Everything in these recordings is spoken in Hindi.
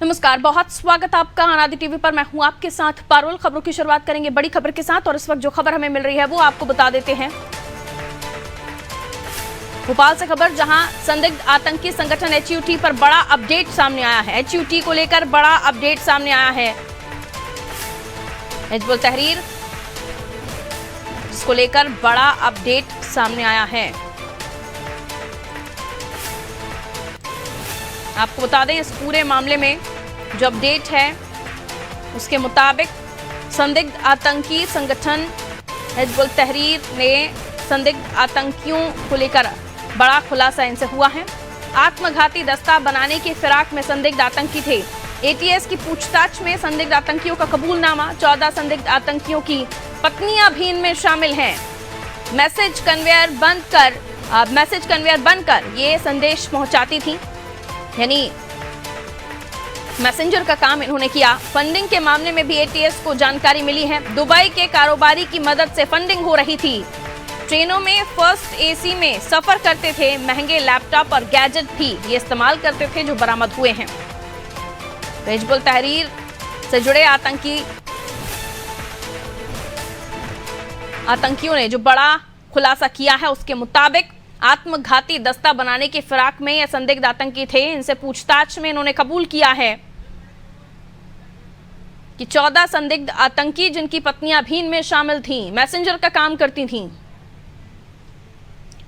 नमस्कार, बहुत स्वागत आपका अनादि टीवी पर। मैं हूं आपके साथ पारुल। खबरों की शुरुआत करेंगे बड़ी खबर के साथ और इस वक्त जो खबर हमें मिल रही है वो आपको बता देते हैं। भोपाल से खबर, जहां संदिग्ध आतंकी संगठन HUT पर बड़ा अपडेट सामने आया है। HUT को लेकर बड़ा अपडेट सामने आया है। हिजबुल तहरीर, जिसको लेकर बड़ा अपडेट सामने आया है। आपको बता दें, इस पूरे मामले में जो अपडेट है उसके मुताबिक संदिग्ध आतंकी संगठन हिजबुल तहरीर ने संदिग्ध आतंकियों को लेकर बड़ा खुलासा इनसे हुआ है। आत्मघाती दस्ता बनाने की फिराक में संदिग्ध आतंकी थे। ATS की पूछताछ में संदिग्ध आतंकियों का कबूलनामा, 14 संदिग्ध आतंकियों की पत्नियां भी इनमें शामिल हैं। मैसेज कन्वेयर बनकर ये संदेश पहुंचाती थी, यानी मैसेंजर का काम इन्होंने किया। फंडिंग के मामले में भी ATS को जानकारी मिली है। दुबई के कारोबारी की मदद से फंडिंग हो रही थी। ट्रेनों में फर्स्ट AC में सफर करते थे। महंगे लैपटॉप और गैजेट भी ये इस्तेमाल करते थे जो बरामद हुए हैं। हिजबुल तहरीर से जुड़े आतंकियों ने जो बड़ा खुलासा किया है उसके मुताबिक आत्मघाती दस्ता बनाने की फिराक में ये संदिग्ध आतंकी थे। इनसे पूछताछ में इन्होंने कबूल किया है कि 14 संदिग्ध आतंकी, जिनकी पत्नियां भी इनमें शामिल थीं, मैसेंजर का काम करती थीं।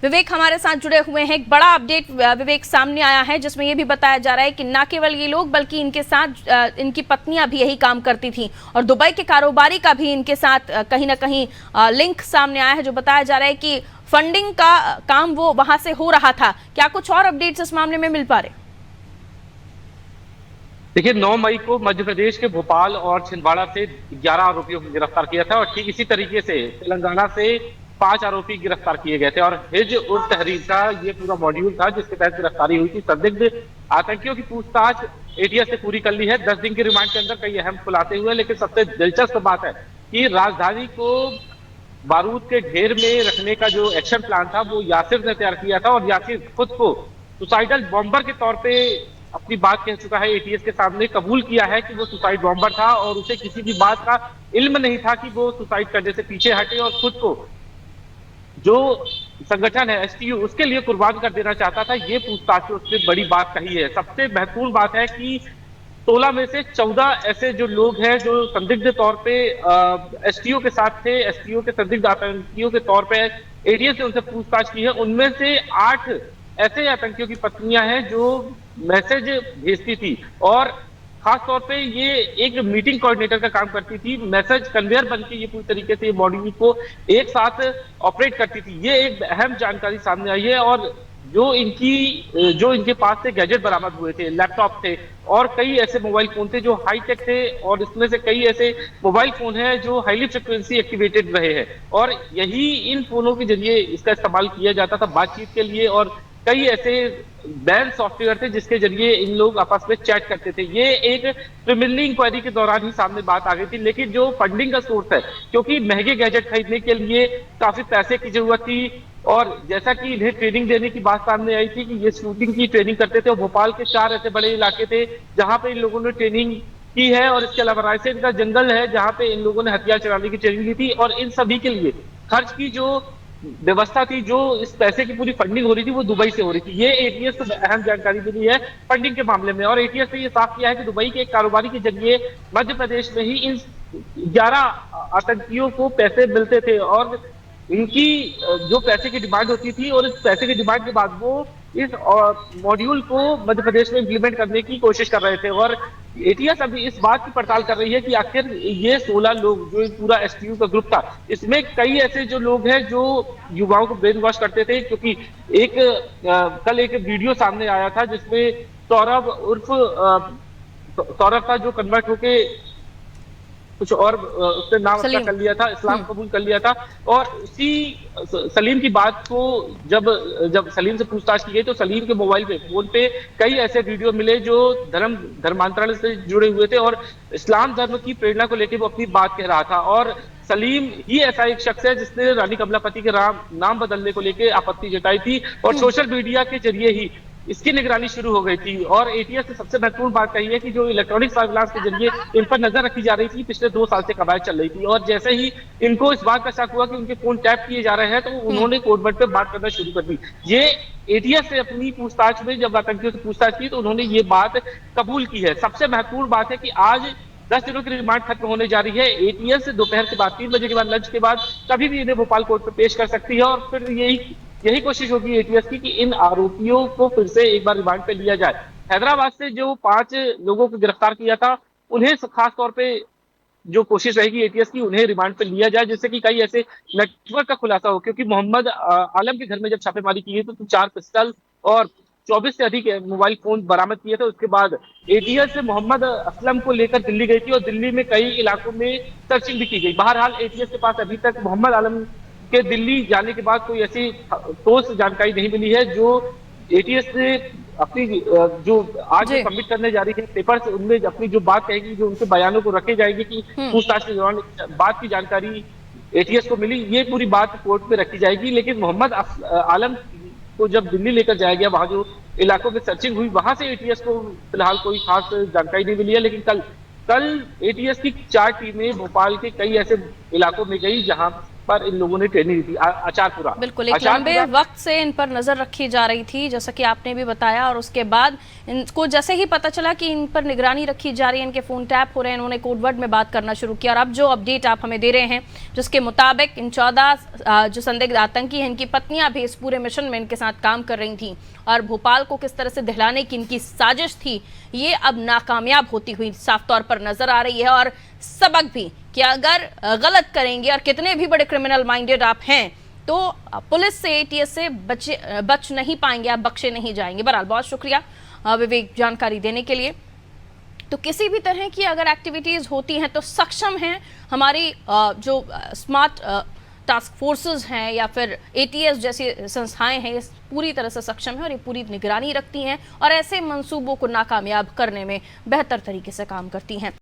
विवेक हमारे साथ जुड़े हुए हैं। एक बड़ा अपडेट विवेक सामने आया है जिसमें यह भी बताया जा रहा है कि न केवल ये लोग बल्कि इनके साथ इनकी पत्नियां भी यही काम करती थीं और दुबई के कारोबारी का भी इनके साथ कहीं ना कहीं लिंक सामने आया है, जो बताया जा रहा है कि फंडिंग का काम वो वहां से हो रहा था। क्या कुछ और अपडेट्स इस मामले में मिल पा रहे? देखिए, 9 मई को मध्य प्रदेश के भोपाल और छिंदवाड़ा से 11 आरोपियों को गिरफ्तार किया था और ठीक इसी तरीके से तेलंगाना से 5 आरोपी गिरफ्तार किए गए थे और हिजबुल तहरीर का ये पूरा मॉड्यूल था जिसके तहत गिरफ्तारी हुई थी। संदिग्ध आतंकियों की पूछताछ ATS से पूरी कर ली है। 10 दिन के रिमांड के अंदर कई अहम खुलासे हुए, लेकिन सबसे दिलचस्प बात है कि राजधानी को बारूद के ढेर में रखने का जो एक्शन प्लान था वो यासिर ने तैयार किया था और यासिर खुद को सुसाइडल बॉम्बर के तौर पे अपनी बात कह चुका है। ATS के सामने कबूल किया है कि वो सुसाइड बॉम्बर था और उसे किसी भी बात का इल्म नहीं था कि वो सुसाइड करने से पीछे हटे और खुद को जो संगठन है STU उसके लिए कुर्बान कर देना चाहता था। ये पूछताछ में उसने बड़ी बात कही है। सबसे महत्वपूर्ण बात है कि 16 में से 14 ऐसे जो लोग हैं जो संदिग्ध तौर पे STO के साथ थे, STO के संदिग्ध आतंकियों के तौर पे ATS ने उनसे पूछताछ की है। उनमें से 8 ऐसे आतंकियों की पत्नियां हैं जो मैसेज भेजती थी और खास तौर पे ये एक मीटिंग कोऑर्डिनेटर का काम करती थी। मैसेज कन्वेयर बनके ये पूरी तरीके से मॉड्यूल को एक साथ ऑपरेट करती थी। ये एक अहम जानकारी सामने आई है और जो इनके पास से गैजेट बरामद हुए थे, लैपटॉप थे और कई ऐसे मोबाइल फोन थे जो हाईटेक थे और इसमें से कई ऐसे मोबाइल फोन हैं जो हाईली फ्रिक्वेंसी एक्टिवेटेड रहे हैं और यही इन फोनों के जरिए इसका इस्तेमाल किया जाता था बातचीत के लिए और कई ऐसे बैन सॉफ्टवेयर थे जिसके जरिए इन लोग आपस में चैट करते थे। ये एक प्रिलिमिनरी इंक्वायरी के दौरान ही सामने बात आ गई थी, लेकिन जो फंडिंग का सोर्स है, क्योंकि महंगे गैजेट खरीदने के लिए काफी पैसे की जरूरत थी और जैसा कि इन्हें ट्रेनिंग देने की बात सामने आई थी कि ये शूटिंग की ट्रेनिंग करते थे और भोपाल के 4 ऐसे बड़े इलाके थे जहां पे इन लोगों ने ट्रेनिंग की है और इसके अलावा रायसेन का जंगल है जहां पे इन लोगों ने हथियार चलाने की ट्रेनिंग ली थी और इन सभी के लिए खर्च की जो व्यवस्था थी, जो इस पैसे की पूरी फंडिंग हो रही थी वो दुबई से हो रही थी। ये ATS को अहम जानकारी मिली है फंडिंग के मामले में और ATS ने ये साफ किया है कि दुबई के एक कारोबारी के जरिए मध्य प्रदेश में ही इन 11 आतंकियों को पैसे मिलते थे और इनकी जो पैसे की डिमांड होती थी और इस पैसे की डिमांड के बाद वो इस मॉड्यूल को मध्य प्रदेश में इम्प्लीमेंट करने की कोशिश कर रहे थे और ATS अभी इस बात की पड़ताल कर रही है कि आखिर ये 16 लोग जो पूरा STU का ग्रुप था, इसमें कई ऐसे जो लोग हैं जो युवाओं को ब्रेन वॉश करते थे। क्योंकि कल एक वीडियो सामने आया था जिसमें सौरभ था जो कन्वर्ट होके कुछ और उसने नाम अपना कर लिया था, इस्लाम कबूल कर लिया था और उसी सलीम की बात को जब सलीम से पूछताछ की गई तो सलीम के मोबाइल पे फोन पे कई ऐसे वीडियो मिले जो धर्मांतरण से जुड़े हुए थे और इस्लाम धर्म की प्रेरणा को लेकर वो अपनी बात कह रहा था और सलीम ही ऐसा एक शख्स है जिसने रानी कमलापति के नाम बदलने को लेकर आपत्ति जताई थी और सोशल मीडिया के जरिए ही इसकी निगरानी शुरू हो गई थी। और एटीएस से सबसे महत्वपूर्ण बात कही है कि जो इलेक्ट्रॉनिक सर्विलांस के जरिए इन पर नजर रखी जा रही थी, पिछले 2 साल से कवायद चल रही थी, और जैसे ही इनको इस बात का शक हुआ कि उनके फोन टैप किए जा रहे हैं, तो उन्होंने कोडवर्ड पे बात करना शुरू कर दी। ये एटीएस से अपनी पूछताछ में जब आतंकियों से पूछताछ की तो उन्होंने ये बात कबूल की है। सबसे महत्वपूर्ण बात है कि आज 10 दिनों की रिमांड खत्म होने जा रही है। एटीएस दोपहर के बाद 3 बजे के बाद, लंच के बाद कभी भी इन्हें भोपाल कोर्ट में पेश कर सकती है, और फिर यही कोशिश होगी एटीएस की कि इन आरोपियों को फिर से एक बार रिमांड पे लिया जाए। हैदराबाद से जो 5 लोगों को गिरफ्तार किया था, उन्हें खास तौर पे जो कोशिश रहेगी एटीएस की, उन्हें रिमांड पे लिया जाए, जिससे कि कई ऐसे नेटवर्क का खुलासा हो। क्योंकि मोहम्मद आलम के घर में जब छापेमारी की है तो 4 पिस्टल और 24 से अधिक मोबाइल फोन बरामद किए थे। उसके बाद एटीएस से मोहम्मद असलम को लेकर दिल्ली गई थी, और दिल्ली में कई इलाकों में सर्चिंग भी की गई। बहरहाल एटीएस के पास अभी तक मोहम्मद आलम के दिल्ली जाने के बाद कोई ऐसी ठोस जानकारी नहीं मिली है। जो एटीएस ने अपनी जो आज सबमिट करने जा रही है पेपर्स, उनमें अपनी जो बात कहेगी, जो उनके बयानों को रखे जाएगी कि पूछताछ के दौरान बात की जानकारी एटीएस को मिली, ये पूरी बात कोर्ट में रखी जाएगी। लेकिन मोहम्मद आलम को जब दिल्ली लेकर जाया गया, वहां जो इलाकों में सर्चिंग हुई, वहां से एटीएस को फिलहाल कोई खास जानकारी नहीं मिली है। लेकिन कल एटीएस की 4 टीमें भोपाल के कई ऐसे इलाकों में गई जहां पर इन लोगों ने ट्रेनिंग दी थी। आचारपुरा, बिल्कुल एक लंबे वक्त से इन पर नजर रखी जा रही थी, जैसा कि आपने भी बताया, और उसके बाद इनको जैसे ही पता चला कि इन पर निगरानी रखी जा रही है, इनके फोन टैप हो रहे हैं, इन्होंने कोडवर्ड में बात करना शुरू किया। और अब जो अपडेट आप हमें दे रहे हैं, जिसके मुताबिक इन 14 जो संदिग्ध आतंकी हैं, इनकी पत्नियां भी इस पूरे मिशन में इनके साथ काम कर रही थी, और भोपाल को किस तरह से दहलाने की इनकी साजिश थी, ये अब नाकामयाब होती हुई साफ तौर पर नजर आ रही है। और सबक भी कि अगर गलत करेंगे और कितने भी बड़े क्रिमिनल माइंडेड आप हैं, तो पुलिस से, एटीएस से बच नहीं पाएंगे, आप बख्शे नहीं जाएंगे। बहरहाल बहुत शुक्रिया विवेक जानकारी देने के लिए। तो किसी भी तरह की अगर एक्टिविटीज होती हैं तो सक्षम हैं हमारी जो स्मार्ट टास्क फोर्सेस हैं या फिर एटीएस जैसी संस्थाएं हैं, ये पूरी तरह से सक्षम है और ये पूरी निगरानी रखती हैं और ऐसे मंसूबों को नाकामयाब करने में बेहतर तरीके से काम करती हैं।